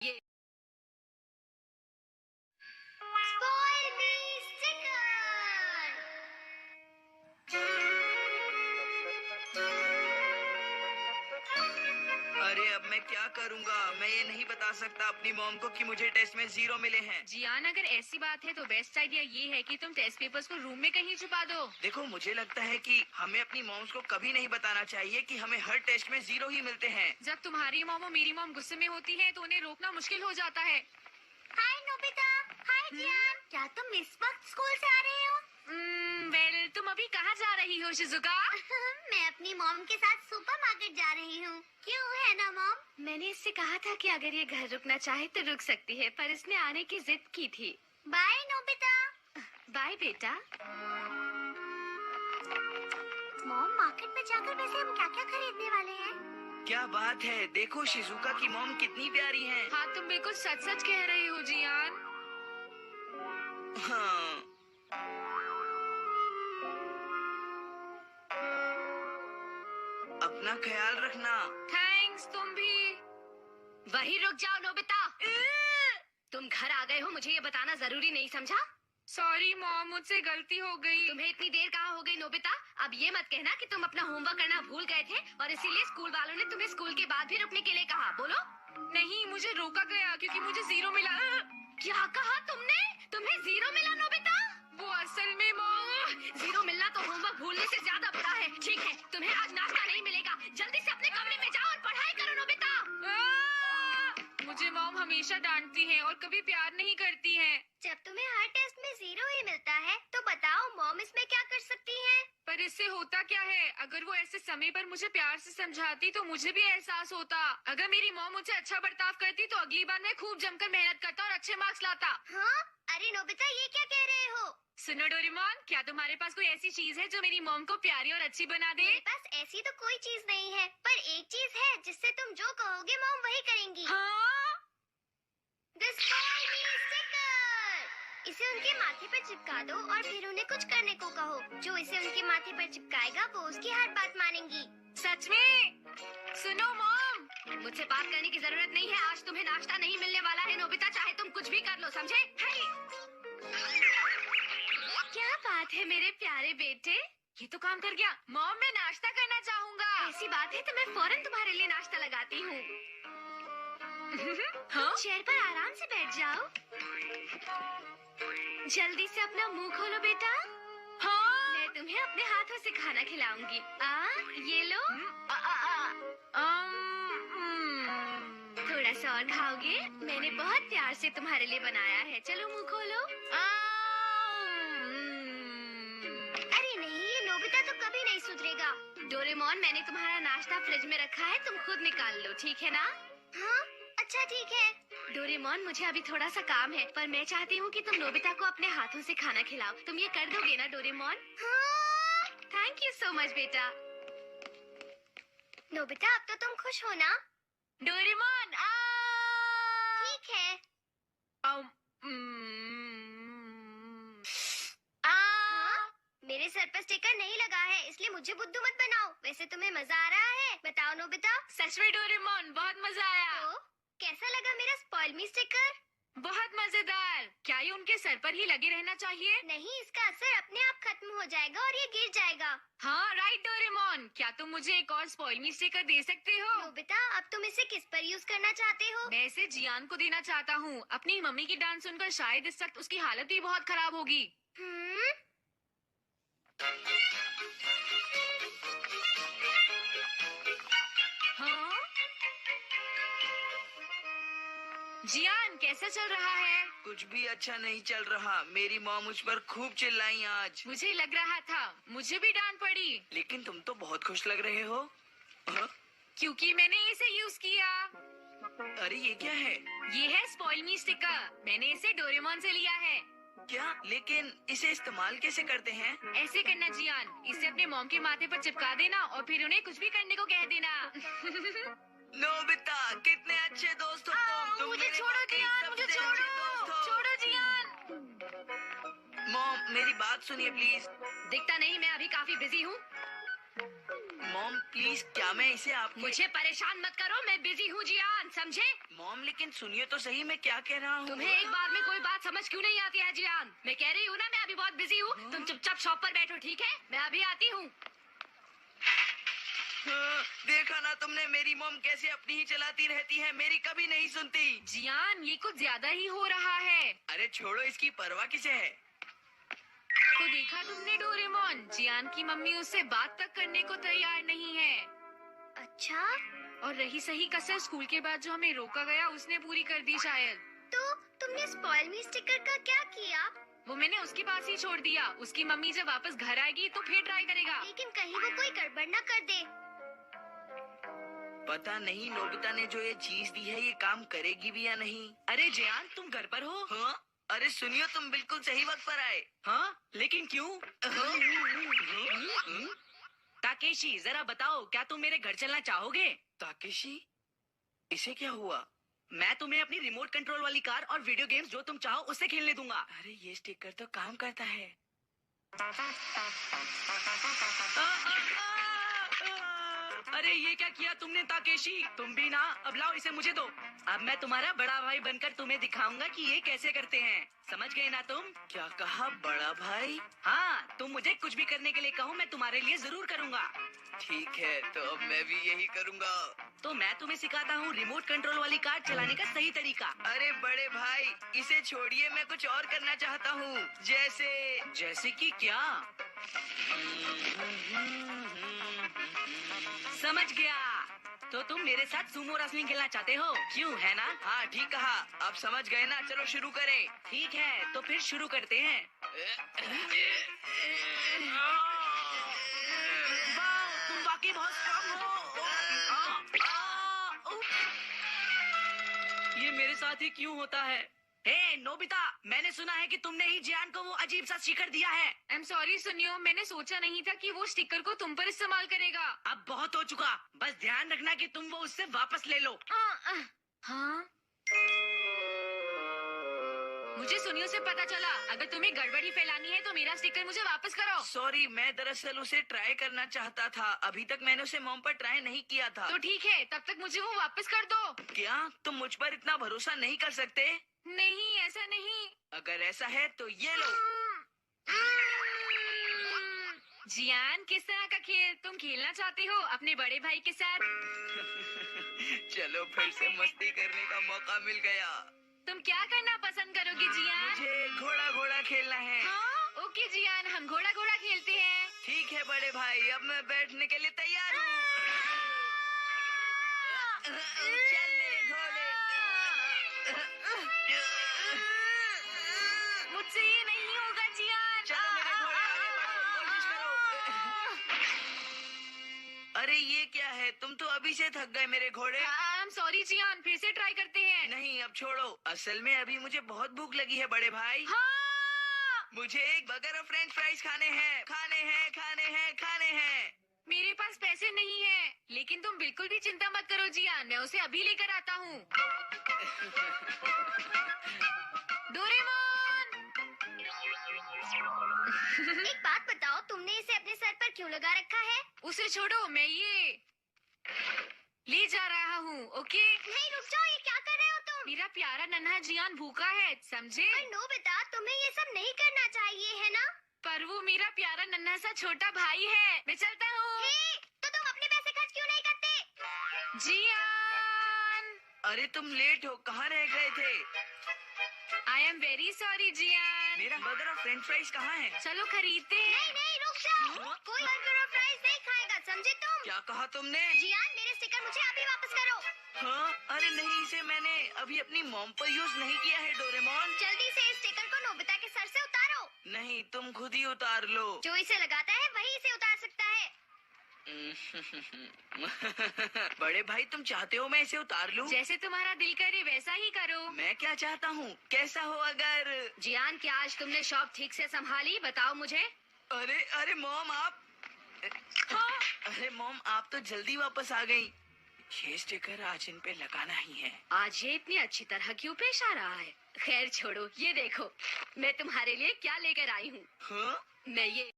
ये Spoil me sticker! अरे अब मैं क्या करूंगा? मैं ये नहीं बता सकता अपनी मॉम को कि मुझे टेस्ट में 0 मिले हैं। जियान, अगर ऐसी बात है तो बेस्ट आइडिया ये है कि तुम टेस्ट पेपर्स को रूम में कहीं छुपा दो। देखो, मुझे लगता है कि हमें अपनी मॉम्स को कभी नहीं बताना चाहिए कि हमें हर टेस्ट में 0 ही मिलते हैं। जब तुम्हारी मॉम और मेरी मॉम गुस्से में होती है तो उन्हें रोकना मुश्किल हो जाता है। हाय नोबिता, हाय जियान, क्या तुम इस वक्त स्कूल से आ रहे हो? वेल, तुम अभी कहाँ जा रही हो शिजुका? मैं अपनी मॉम के साथ सुपरमार्केट जा रही हूँ। क्यों, है ना मॉम? मैंने इससे कहा था कि अगर ये घर रुकना चाहे तो रुक सकती है, पर इसने आने की जिद की थी। Bye Nobita. बाय बेटा। मॉम, मार्केट में जाकर वैसे हम क्या क्या खरीदने वाले हैं? क्या बात है, देखो शिजुका की मॉम कितनी प्यारी है। हाँ, तुम बिल्कुल सच सच कह रही हो जियान। हाँ, अपना ख्याल रखना। थैंक्स, तुम भी। वही रुक जाओ नोबिता। तुम घर आ गए हो, मुझे ये बताना जरूरी नहीं समझा? सॉरी मॉम, मुझसे गलती हो गई। तुम्हें इतनी देर कहाँ हो गई नोबिता? अब ये मत कहना कि तुम अपना होमवर्क करना भूल गए थे और इसीलिए स्कूल वालों ने तुम्हें स्कूल के बाद भी रुकने के लिए कहा। बोलो। नहीं, मुझे रोका गया क्योंकि मुझे 0 मिला। क्या कहा तुमने? तुम्हें 0 मिला नोबिता? वो असल में मॉम, 0 मिलना तो होमवर्क भूलने से ज्यादा बुरा है। ठीक है, तुम्हें आज नाश्ता नहीं मिलेगा। जल्दी से अपने कमरे में जाओ और पढ़ाई करो नोबिता। मुझे मॉम हमेशा डांटती है और कभी प्यार नहीं करती है। जब तुम्हें हर टेस्ट में 0 ही मिलता है, तो बताओ मॉम इसमें क्या कर सकती है? पर इससे होता क्या है? अगर वो ऐसे समय पर मुझे प्यार से समझाती तो मुझे भी एहसास होता। अगर मेरी मॉम मुझे अच्छा बर्ताव करती तो अगली बार मैं खूब जमकर मेहनत करता और अच्छे मार्क्स लाता। हाँ? अरे नोबिता, ये क्या कह रहे हो? सुनो डोरेमोन, क्या तुम्हारे पास कोई ऐसी चीज है जो मेरी मॉम को प्यारी और अच्छी बना दे? मेरे पास ऐसी तो कोई चीज नहीं है, पर एक चीज है जिससे तुम जो कहोगे मॉम वही करेंगी। हाँ? The Spoil Me Sticker! इसे उनके माथे पर चिपका दो और फिर उन्हें कुछ करने को कहो। जो इसे उनके माथे पर चिपकाएगा वो उसकी हर बात मानेंगी। सच में? सुनो मॉम, मुझसे बात करने की जरूरत नहीं है। आज तुम्हें नाश्ता नहीं मिलने वाला है नोबिता, चाहे तुम कुछ भी कर लो, समझे? क्या बात है मेरे प्यारे बेटे, ये तो काम कर गया। मॉम, मैं नाश्ता करना चाहूँगा। ऐसी बात है तो मैं फौरन तुम्हारे लिए नाश्ता लगाती हूँ। हाँ? चेयर पर आराम से बैठ जाओ। जल्दी से अपना मुंह खोलो बेटा। हाँ? मैं तुम्हें अपने हाथों से खाना खिलाऊंगी। ये लो। थोड़ा सा और खाओगे? मैंने बहुत प्यार से तुम्हारे लिए बनाया है। चलो मुंह खोलो। अरे नहीं, ये नोबिता तो कभी नहीं सुधरेगा। डोरेमोन, मैंने तुम्हारा नाश्ता फ्रिज में रखा है, तुम खुद निकाल लो, ठीक है ना? हाँ? अच्छा ठीक है। डोरेमोन, मुझे अभी थोड़ा सा काम है, पर मैं चाहती हूँ कि तुम नोबिता को अपने हाथों से खाना खिलाओ। तुम ये कर दोगे ना डोरेमोन? हाँ? थैंक यू सो मच बेटा। नोबिता, अब तो तुम खुश हो ना? डोरेमोन, ठीक है। मेरे सर पर स्टिकर नहीं लगा है, इसलिए मुझे बुद्धू मत बनाओ। वैसे तुम्हें मजा आ रहा है? बताओ नोबिता। सच में डोरेमोन, बहुत मजा आया। तो कैसा लगा मेरा स्पॉइल मी स्टिकर? बहुत मजेदार। क्या ये उनके सर पर ही लगे रहना चाहिए? नहीं, इसका असर अपने आप खत्म हो जाएगा और ये गिर जाएगा। हाँ राइट डोरेमोन, क्या तुम मुझे एक और स्पॉइल मी स्टिकर दे सकते हो? नोबिता, अब तुम इसे किस पर यूज करना चाहते हो? मैं इसे जियान को देना चाहता हूँ। अपनी मम्मी की डांस सुनकर शायद इस वक्त उसकी हालत भी बहुत खराब होगी। हाँ? जियान, कैसा चल रहा है? कुछ भी अच्छा नहीं चल रहा। मेरी मॉम मुझ पर खूब चिल्लाई आज। मुझे लग रहा था, मुझे भी डांट पड़ी। लेकिन तुम तो बहुत खुश लग रहे हो। हाँ? क्योंकि मैंने इसे यूज किया। अरे ये क्या है? ये है स्पॉइल मी स्टिकर। मैंने इसे डोरेमोन से लिया है। क्या? लेकिन इसे इस्तेमाल कैसे करते हैं? ऐसे करना जियान, इसे अपने मॉम के माथे पर चिपका देना और फिर उन्हें कुछ भी करने को कह देना। नोबिता, कितने अच्छे दोस्त हो तुम। मुझे मेरे छोड़ो वाकई जियान, मुझे सबसे अच्छे दोस्त हो। छोड़ो जियान। मॉम, मेरी बात सुनिए प्लीज। दिखता नहीं मैं अभी काफी बिजी हूँ। मॉम प्लीज, क्या मैं इसे आपके... मुझे परेशान मत करो, मैं बिजी हूँ जियान, समझे? मॉम लेकिन सुनिए तो सही, मैं क्या कह रहा हूँ। तुम्हें एक बार में कोई बात समझ क्यों नहीं आती है जियान? मैं कह रही हूँ ना, मैं अभी बहुत बिजी हूँ। तुम चुपचाप शॉप पर बैठो, ठीक है? मैं अभी आती हूँ। देखा ना तुमने, मेरी मॉम कैसे अपनी ही चलाती रहती है, मेरी कभी नहीं सुनती। जियान, ये कुछ ज्यादा ही हो रहा है। अरे छोड़ो, इसकी परवाह किसे है। तो देखा तुमने डोरेमोन, जियान की मम्मी उससे बात तक करने को तैयार नहीं है। अच्छा, और रही सही कसर स्कूल के बाद जो हमें रोका गया, उसने पूरी कर दी शायद। तो तुमने स्पॉइल मी स्टिकर का क्या किया? वो मैंने उसके पास ही छोड़ दिया। उसकी मम्मी जब वापस घर आएगी तो फिर ट्राई करेगा। लेकिन कहीं वो कोई गड़बड़ न कर दे। पता नहीं नोबिता ने जो ये चीज दी है, ये काम करेगी भी या नहीं। अरे जियान, तुम घर पर हो? हाँ? अरे सुनियो, तुम बिल्कुल सही वक्त पर आए। हाँ, लेकिन क्यों? ताकेशी, जरा बताओ, क्या तुम मेरे घर चलना चाहोगे? ताकेशी, इसे क्या हुआ? मैं तुम्हें अपनी रिमोट कंट्रोल वाली कार और वीडियो गेम्स जो तुम चाहो उससे खेलने दूंगा। अरे ये स्टिकर तो काम करता है। अरे ये क्या किया तुमने ताकेशी? तुम भी ना, अब लाओ इसे मुझे दो। अब मैं तुम्हारा बड़ा भाई बनकर तुम्हें दिखाऊंगा कि ये कैसे करते हैं। समझ गए ना तुम? क्या कहा, बड़ा भाई? हाँ, तुम मुझे कुछ भी करने के लिए कहो, मैं तुम्हारे लिए जरूर करूँगा। ठीक है, तो अब मैं भी यही करूँगा। तो मैं तुम्हें सिखाता हूँ रिमोट कंट्रोल वाली कार चलाने का सही तरीका। अरे बड़े भाई, इसे छोड़िए, मैं कुछ और करना चाहता हूँ। जैसे कि क्या? समझ गया, तो तुम मेरे साथ सुमो रेसलिंग खेलना चाहते हो, क्यों, है ना? हाँ ठीक कहा, अब समझ गए ना, चलो शुरू करें। ठीक है, तो फिर शुरू करते हैं। वाह, तुम वाकई बहुत स्ट्रांग हो। ये मेरे साथ ही क्यों होता है? हे नोबिता, मैंने सुना है कि तुमने ही जियान को वो अजीब सा स्टिकर दिया है। I'm sorry सुनियो, मैंने सोचा नहीं था कि वो स्टिकर को तुम पर इस्तेमाल करेगा। अब बहुत हो चुका, बस ध्यान रखना कि तुम वो उससे वापस ले लो। हाँ? मुझे सुनियो से पता चला, अगर तुम्हें गड़बड़ी फैलानी है तो मेरा स्टिकर मुझे वापस करो। सॉरी, मैं दरअसल उसे ट्राई करना चाहता था। अभी तक मैंने उसे मॉम पर ट्राई नहीं किया था। तो ठीक है, तब तक मुझे वो वापस कर दो। क्या तुम मुझ पर इतना भरोसा नहीं कर सकते? नहीं, ऐसा नहीं। अगर ऐसा है तो ये लो। जियान, किस तरह का खेल तुम खेलना चाहते हो अपने बड़े भाई के साथ? चलो फिर से मस्ती करने का मौका मिल गया। तुम क्या करना पसंद करोगे जियान? मुझे घोड़ा घोड़ा खेलना है। हाँ? ओके जियान, हम घोड़ा घोड़ा खेलते हैं। ठीक है बड़े भाई, अब मैं बैठने के लिए तैयार हूँ। चल मेरे घोड़े। मुझसे ये नहीं होगा जियान। चलो मेरे घोड़े, आगे बढ़ो, कोशिश करो। अरे ये क्या है, तुम तो अभी से थक गए मेरे घोड़े। I'm sorry जियान, फिर से ट्राई करते हैं। नहीं, अब छोड़ो, असल में अभी मुझे बहुत भूख लगी है बड़े भाई। हाँ! मुझे एक बर्गर और फ्रेंच फ्राइज खाने हैं, खाने हैं, खाने हैं, खाने हैं। मेरे पास पैसे नहीं है, लेकिन तुम बिल्कुल भी चिंता मत करो जियान, मैं उसे अभी लेकर आता हूँ। डोरेमोन! एक बात बताओ, तुमने इसे अपने सर पर क्यों लगा रखा है? उसे छोड़ो, मैं ये ले जा रहा हूँ, ओके? नहीं रुक जाओ, ये क्या कर रहे हो तुम? मेरा प्यारा नन्हा जियान भूखा है, समझे? पर नोबिता, तुम्हें ये सब नहीं करना चाहिए, है ना? पर वो मेरा प्यारा नन्हा सा छोटा भाई है। मैं चलता हूँ। तो तुम अपने पैसे खर्च क्यों नहीं करते? जियान! अरे तुम लेट हो, कहाँ रह गए थे? I am very sorry जियान। मेरा बर्गर और फ्रेंच फ्राइज कहाँ है? चलो खरीदते हैं। नहीं नहीं रुक जाओ, कोई बर्गर और फ्राइज नहीं खाएगा, समझे तुम? क्या कहा तुमने? जियान, मेरे स्टिकर मुझे अभी वापस करो। हाँ? अरे नहीं, इसे मैंने अभी अपनी मॉम पर यूज नहीं किया है डोरेमोन। जल्दी से इस स्टिकर को नोबिता के सर से उतारो। नहीं, तुम खुद ही उतार लो। जो इसे लगाता है वही इसे उतार सकता है। बड़े भाई, तुम चाहते हो मैं इसे उतार लूं? जैसे तुम्हारा दिल करे वैसा ही करो। मैं क्या चाहता हूँ, कैसा हो अगर... जियान, क्या आज तुमने शॉप ठीक से संभाली, बताओ मुझे। अरे अरे मॉम, आप... हाँ? अरे मॉम, आप तो जल्दी वापस आ गई। ये स्टिकर आज इन पे लगाना ही है। आज ये इतनी अच्छी तरह क्यों पेश आ रहा है? खैर छोड़ो, ये देखो मैं तुम्हारे लिए क्या लेकर आई हूँ। हाँ? मैं ये